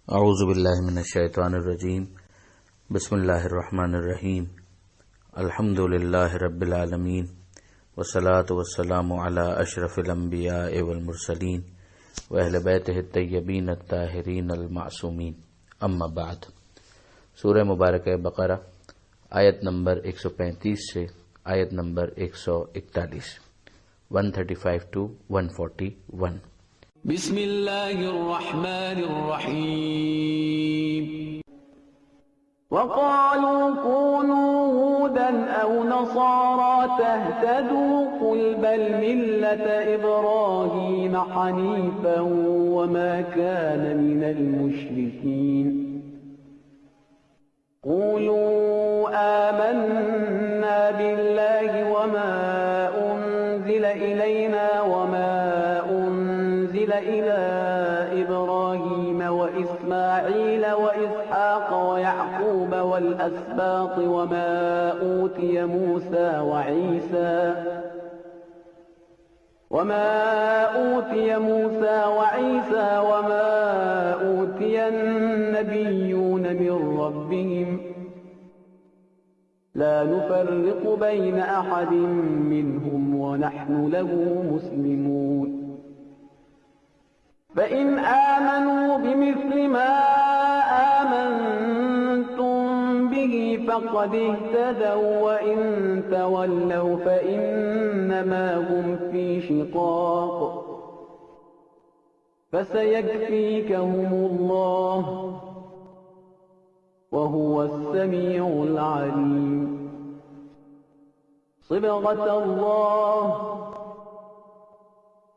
اعوذ باللہ من الشیطان الرجیم بسم اللہ الرحمن الرحیم الحمد للہ رب العالمین والصلاة والسلام علی اشرف الانبیاء والمرسلین واہل بیتہ الطیبین الطاہرین المعصومین اما بعد۔ سورہ مبارکہ بقرہ آیت نمبر 135 سے آیت نمبر 141، 135 to 141۔ بسم اللہ الرحمن الرحیم۔ وقالوا كونوا هودا أو نصارى تهتدوا قل بل ملة إبراهيم حنيفا وما كان من المشركين قولوا آمنا بالله وما أنزل إلينا وما أنزل إلى إبراهيم وإسماعيل وإسحاق ويعقوب والأسباط وما أوتي موسى وعيسى وما أوتي النبيون من ربهم لا نفرق بين أحد منهم ونحن له مسلمون فإن آمنوا بمثل ما آمنتم به فقد اهتدوا وإن تولوا فإنما هم في شقاق فسيكفيكهم الله وهو السميع العليم صبغة الله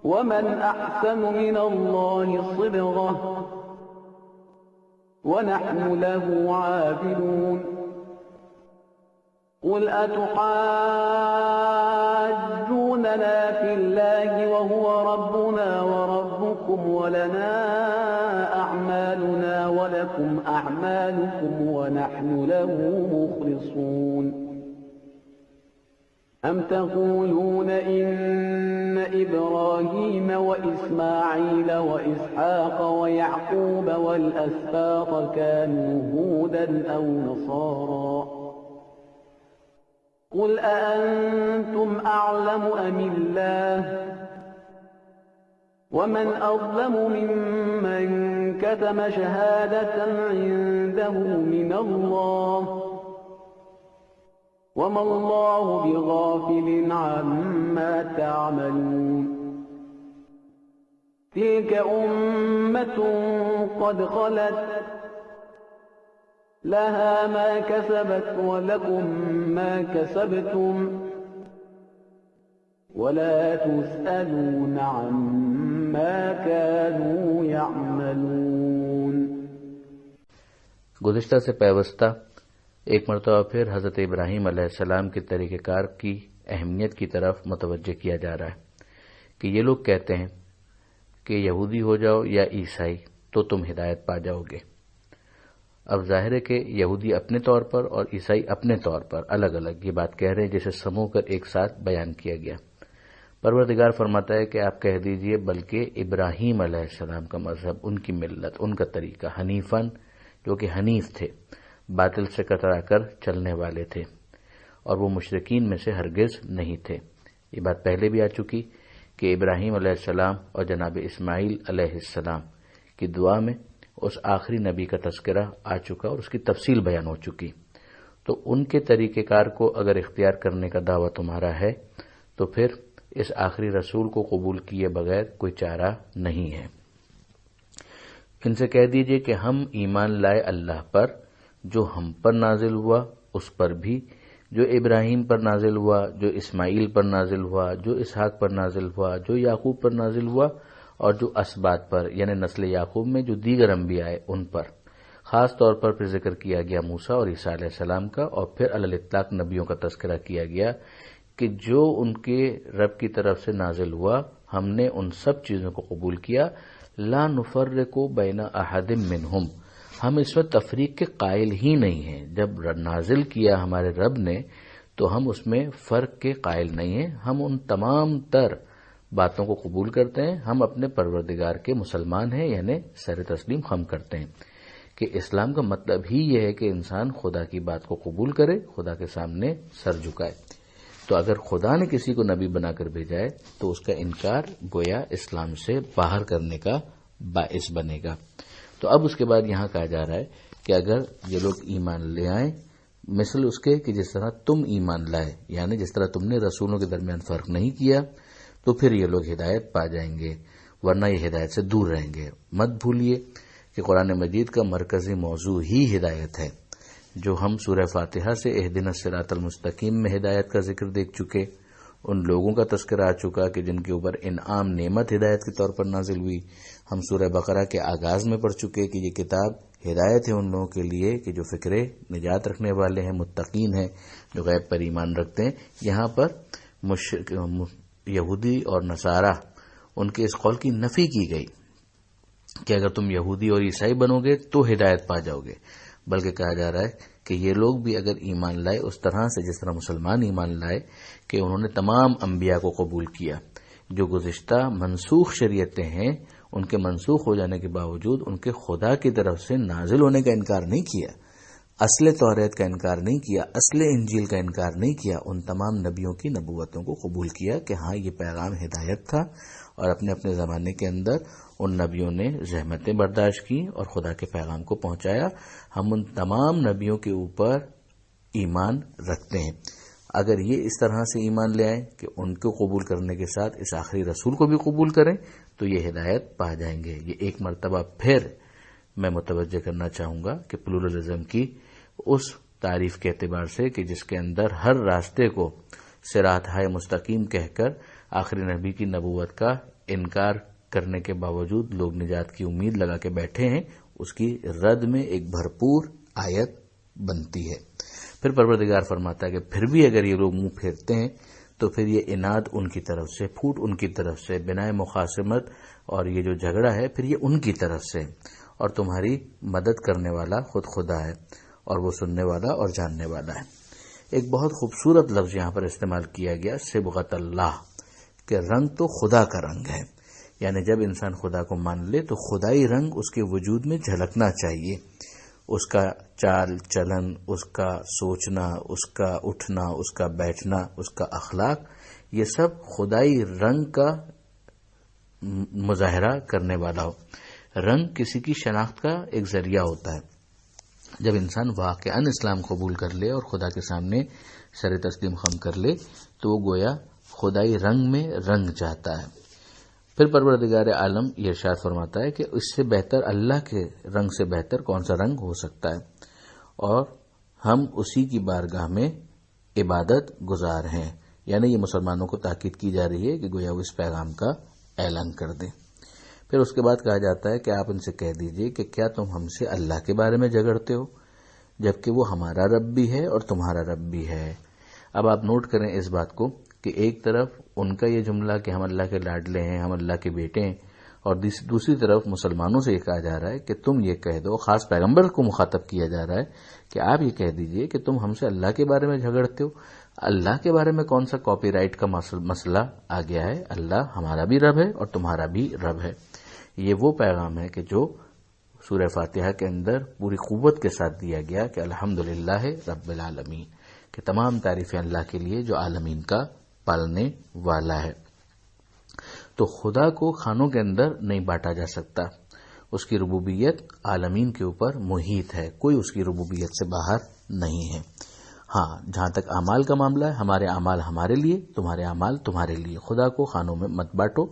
ومن أحسن من الله صبغة ونحن له عابدون قل أتحاجوننا في الله وهو ربنا وربكم ولنا أعمالنا ولكم أعمالكم ونحن له مخلصون أم تقولون إن إبراهيم وإسماعيل وإسحاق ويعقوب والأسباط كانوا هودا أو نصارى قل أأنتم أعلم أم الله ومن أظلم ممن كتم شهادة عنده من الله وما الله بغافل عما تعملون تلك أمة قد خلت لها ما كسبت ولكم ما كسبتم ولا تسألون عما كانوا يعملون۔ گزشتہ سے پیوستہ ایک مرتبہ پھر حضرت ابراہیم علیہ السلام کے طریقہ کار کی اہمیت کی طرف متوجہ کیا جا رہا ہے کہ یہ لوگ کہتے ہیں کہ یہودی ہو جاؤ یا عیسائی تو تم ہدایت پا جاؤ گے۔ اب ظاہر ہے کہ یہودی اپنے طور پر اور عیسائی اپنے طور پر الگ الگ یہ بات کہہ رہے ہیں جسے سمو کر ایک ساتھ بیان کیا گیا۔ پروردگار فرماتا ہے کہ آپ کہہ دیجئے بلکہ ابراہیم علیہ السلام کا مذہب، ان کی ملت، ان کا طریقہ، حنیفاً جو کہ حنیف تھے، باطل سے کترا کر چلنے والے تھے، اور وہ مشرکین میں سے ہرگز نہیں تھے۔ یہ بات پہلے بھی آ چکی کہ ابراہیم علیہ السلام اور جناب اسماعیل علیہ السلام کی دعا میں اس آخری نبی کا تذکرہ آ چکا اور اس کی تفصیل بیان ہو چکی۔ تو ان کے طریقہ کار کو اگر اختیار کرنے کا دعویٰ تمہارا ہے تو پھر اس آخری رسول کو قبول کیے بغیر کوئی چارہ نہیں ہے۔ ان سے کہہ دیجئے کہ ہم ایمان لائے اللہ پر جو ہم پر نازل ہوا، اس پر بھی جو ابراہیم پر نازل ہوا، جو اسماعیل پر نازل ہوا، جو اسحاق پر نازل ہوا، جو یعقوب پر نازل ہوا، اور جو اسباط پر یعنی نسل یعقوب میں جو دیگر انبیاء آئے ان پر۔ خاص طور پر پھر ذکر کیا گیا موسیٰ اور عیسیٰ علیہ السلام کا، اور پھر علی الاطلاق نبیوں کا تذکرہ کیا گیا کہ جو ان کے رب کی طرف سے نازل ہوا ہم نے ان سب چیزوں کو قبول کیا۔ لا نفرق بین احد منہم، ہم اس میں تفریق کے قائل ہی نہیں ہیں۔ جب نازل کیا ہمارے رب نے تو ہم اس میں فرق کے قائل نہیں ہیں، ہم ان تمام تر باتوں کو قبول کرتے ہیں، ہم اپنے پروردگار کے مسلمان ہیں، یعنی سر تسلیم خم کرتے ہیں۔ کہ اسلام کا مطلب ہی یہ ہے کہ انسان خدا کی بات کو قبول کرے، خدا کے سامنے سر جھکائے۔ تو اگر خدا نے کسی کو نبی بنا کر بھیجا ہے تو اس کا انکار گویا اسلام سے باہر کرنے کا باعث بنے گا۔ تو اب اس کے بعد یہاں کہا جا رہا ہے کہ اگر یہ لوگ ایمان لے آئیں مثل اس کے کہ جس طرح تم ایمان لائے، یعنی جس طرح تم نے رسولوں کے درمیان فرق نہیں کیا، تو پھر یہ لوگ ہدایت پا جائیں گے، ورنہ یہ ہدایت سے دور رہیں گے۔ مت بھولیے کہ قرآن مجید کا مرکزی موضوع ہی ہدایت ہے، جو ہم سورہ فاتحہ سے اہدنا الصراط المستقیم میں ہدایت کا ذکر دیکھ چکے، ان لوگوں کا تذکرہ آ چکا کہ جن کے اوپر انعام نعمت ہدایت کے طور پر نازل ہوئی۔ ہم سورہ بقرہ کے آغاز میں پڑھ چکے کہ یہ کتاب ہدایت ہے ان لوگوں کے لیے کہ جو فکرے نجات رکھنے والے ہیں، متقین ہیں، جو غیب پر ایمان رکھتے ہیں۔ یہاں پر یہودی اور نصارہ ان کے اس قول کی نفی کی گئی کہ اگر تم یہودی اور عیسائی بنو گے تو ہدایت پا جاؤ گے، بلکہ کہا جا رہا ہے کہ یہ لوگ بھی اگر ایمان لائے اس طرح سے جس طرح مسلمان ایمان لائے کہ انہوں نے تمام انبیاء کو قبول کیا، جو گزشتہ منسوخ شریعتیں ہیں ان کے منسوخ ہو جانے کے باوجود ان کے خدا کی طرف سے نازل ہونے کا انکار نہیں کیا، اصل توریت کا انکار نہیں کیا، اصل انجیل کا انکار نہیں کیا، ان تمام نبیوں کی نبوتوں کو قبول کیا کہ ہاں یہ پیغام ہدایت تھا، اور اپنے اپنے زمانے کے اندر ان نبیوں نے زحمتیں برداشت کی اور خدا کے پیغام کو پہنچایا۔ ہم ان تمام نبیوں کے اوپر ایمان رکھتے ہیں۔ اگر یہ اس طرح سے ایمان لے آئیں کہ ان کو قبول کرنے کے ساتھ اس آخری رسول کو بھی قبول کریں تو یہ ہدایت پا جائیں گے۔ یہ ایک مرتبہ پھر میں متوجہ کرنا چاہوں گا کہ پلورلزم کی اس تعریف کے اعتبار سے کہ جس کے اندر ہر راستے کو صراط مستقیم کہہ کر آخری نبی کی نبوت کا انکار کرنے کے باوجود لوگ نجات کی امید لگا کے بیٹھے ہیں، اس کی رد میں ایک بھرپور آیت بنتی ہے۔ پھر پروردگار فرماتا ہے کہ پھر بھی اگر یہ لوگ منہ پھیرتے ہیں تو پھر یہ اناد ان کی طرف سے، پھوٹ ان کی طرف سے، بنائے مخاصمت اور یہ جو جھگڑا ہے پھر یہ ان کی طرف سے، اور تمہاری مدد کرنے والا خود خدا ہے اور وہ سننے والا اور جاننے والا ہے۔ ایک بہت خوبصورت لفظ یہاں پر استعمال کیا گیا، صبغت اللہ، کہ رنگ تو خدا کا رنگ ہے، یعنی جب انسان خدا کو مان لے تو خدائی رنگ اس کے وجود میں جھلکنا چاہیے، اس کا چال چلن، اس کا سوچنا، اس کا اٹھنا، اس کا بیٹھنا، اس کا اخلاق، یہ سب خدائی رنگ کا مظاہرہ کرنے والا ہو۔ رنگ کسی کی شناخت کا ایک ذریعہ ہوتا ہے۔ جب انسان واقعاً اسلام قبول کر لے اور خدا کے سامنے سر تسلیم خم کر لے تو وہ گویا خدائی رنگ میں رنگ چاہتا ہے۔ پھر پروردگار عالم یہ ارشاد فرماتا ہے کہ اس سے بہتر، اللہ کے رنگ سے بہتر کون سا رنگ ہو سکتا ہے، اور ہم اسی کی بارگاہ میں عبادت گزار ہیں، یعنی یہ مسلمانوں کو تاکید کی جا رہی ہے کہ گویا وہ اس پیغام کا اعلان کر دیں۔ پھر اس کے بعد کہا جاتا ہے کہ آپ ان سے کہہ دیجئے کہ کیا تم ہم سے اللہ کے بارے میں جھگڑتے ہو جبکہ وہ ہمارا رب بھی ہے اور تمہارا رب بھی ہے۔ اب آپ نوٹ کریں اس بات کو کہ ایک طرف ان کا یہ جملہ کہ ہم اللہ کے لاڈلے ہیں، ہم اللہ کے بیٹے ہیں، اور دوسری طرف مسلمانوں سے یہ کہا جا رہا ہے کہ تم یہ کہہ دو، خاص پیغمبر کو مخاطب کیا جا رہا ہے کہ آپ یہ کہہ دیجئے کہ تم ہم سے اللہ کے بارے میں جھگڑتے ہو۔ اللہ کے بارے میں کون سا کاپی رائٹ کا مسئلہ آ گیا ہے؟ اللہ ہمارا بھی رب ہے اور تمہارا بھی رب ہے۔ یہ وہ پیغام ہے کہ جو سورہ فاتحہ کے اندر پوری قوت کے ساتھ دیا گیا کہ الحمدللہ رب العالمین، کہ تمام تعریفیں اللہ کے لیے جو عالمین کا پالنے والا ہے۔ تو خدا کو خانوں کے اندر نہیں بانٹا جا سکتا، اس کی ربوبیت عالمین کے اوپر محیط ہے، کوئی اس کی ربوبیت سے باہر نہیں ہے۔ ہاں، جہاں تک اعمال کا معاملہ ہے، ہمارے اعمال ہمارے لیے، تمہارے اعمال تمہارے لیے، خدا کو خانوں میں مت بانٹو۔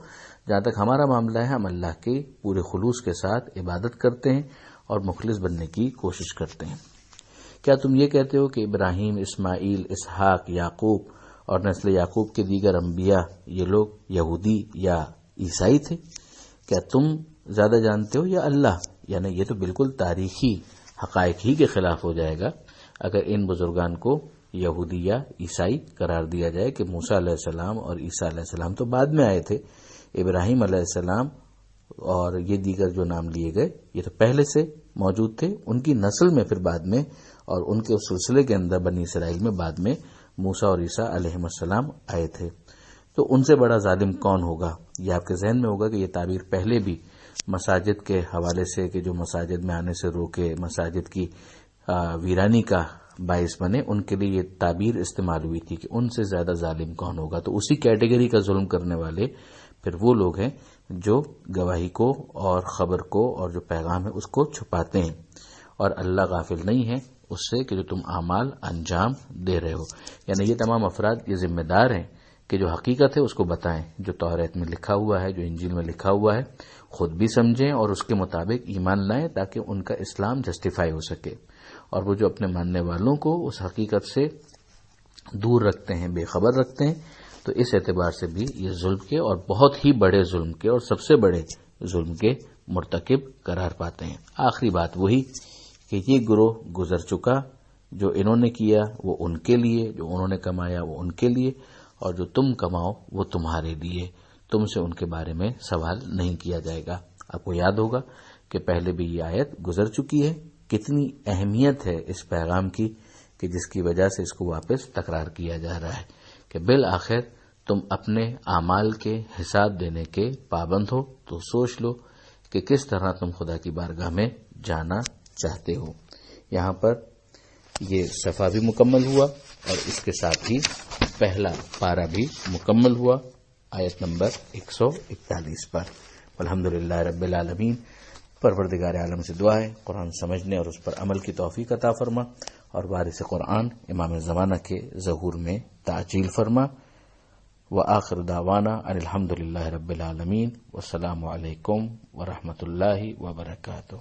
جہاں تک ہمارا معاملہ ہے، ہم اللہ کے پورے خلوص کے ساتھ عبادت کرتے ہیں اور مخلص بننے کی کوشش کرتے ہیں۔ کیا تم یہ کہتے ہو کہ ابراہیم، اسماعیل، اسحاق، یعقوب اور نسل یعقوب کے دیگر انبیاء یہ لوگ یہودی یا عیسائی تھے؟ کیا تم زیادہ جانتے ہو یا اللہ؟ یعنی یہ تو بالکل تاریخی حقائق ہی کے خلاف ہو جائے گا اگر ان بزرگان کو یہودی یا عیسائی قرار دیا جائے کہ موسیٰ علیہ السلام اور عیسیٰ علیہ السلام تو بعد میں آئے تھے، ابراہیم علیہ السلام اور یہ دیگر جو نام لیے گئے یہ تو پہلے سے موجود تھے، ان کی نسل میں پھر بعد میں، اور ان کے سلسلے کے اندر بنی اسرائیل میں بعد میں موسیٰ اور عیسیٰ علیہ السلام آئے تھے۔ تو ان سے بڑا ظالم کون ہوگا؟ یہ آپ کے ذہن میں ہوگا کہ یہ تعبیر پہلے بھی مساجد کے حوالے سے کہ جو مساجد میں آنے سے روکے، مساجد کی ویرانی کا باعث بنے، ان کے لیے یہ تعبیر استعمال ہوئی تھی کہ ان سے زیادہ ظالم کون ہوگا. تو اسی کیٹیگری کا ظلم کرنے والے پھر وہ لوگ ہیں جو گواہی کو اور خبر کو اور جو پیغام ہے اس کو چھپاتے ہیں، اور اللہ غافل نہیں ہے اس سے کہ جو تم اعمال انجام دے رہے ہو. یعنی یہ تمام افراد یہ ذمہ دار ہیں کہ جو حقیقت ہے اس کو بتائیں، جو توریت میں لکھا ہوا ہے، جو انجیل میں لکھا ہوا ہے، خود بھی سمجھیں اور اس کے مطابق ایمان لائیں تاکہ ان کا اسلام جسٹیفائی ہو سکے. اور وہ جو اپنے ماننے والوں کو اس حقیقت سے دور رکھتے ہیں، بے خبر رکھتے ہیں، تو اس اعتبار سے بھی یہ ظلم کے اور بہت ہی بڑے ظلم کے اور سب سے بڑے ظلم کے مرتکب قرار پاتے ہیں. آخری بات وہی کہ یہ گروہ گزر چکا، جو انہوں نے کیا وہ ان کے لیے، جو انہوں نے کمایا وہ ان کے لیے، اور جو تم کماؤ وہ تمہارے لیے. تم سے ان کے بارے میں سوال نہیں کیا جائے گا. آپ کو یاد ہوگا کہ پہلے بھی یہ آیت گزر چکی ہے. کتنی اہمیت ہے اس پیغام کی کہ جس کی وجہ سے اس کو واپس تکرار کیا جا رہا ہے کہ بالآخر تم اپنے اعمال کے حساب دینے کے پابند ہو. تو سوچ لو کہ کس طرح تم خدا کی بارگاہ میں جانا چاہتے ہو. یہاں پر یہ صفحہ بھی مکمل ہوا اور اس کے ساتھ ہی پہلا پارہ بھی مکمل ہوا آیت نمبر 141 پر. الحمدللہ رب العالمین. پروردگار عالم سے دعا ہے قرآن سمجھنے اور اس پر عمل کی توفیق عطا فرما، اور وارث قرآن امام زمانہ کے ظہور میں تعجیل فرما. وآخر دعوانا ان الحمدللہ رب العالمین. والسلام علیکم ورحمۃ اللہ وبرکاتہ.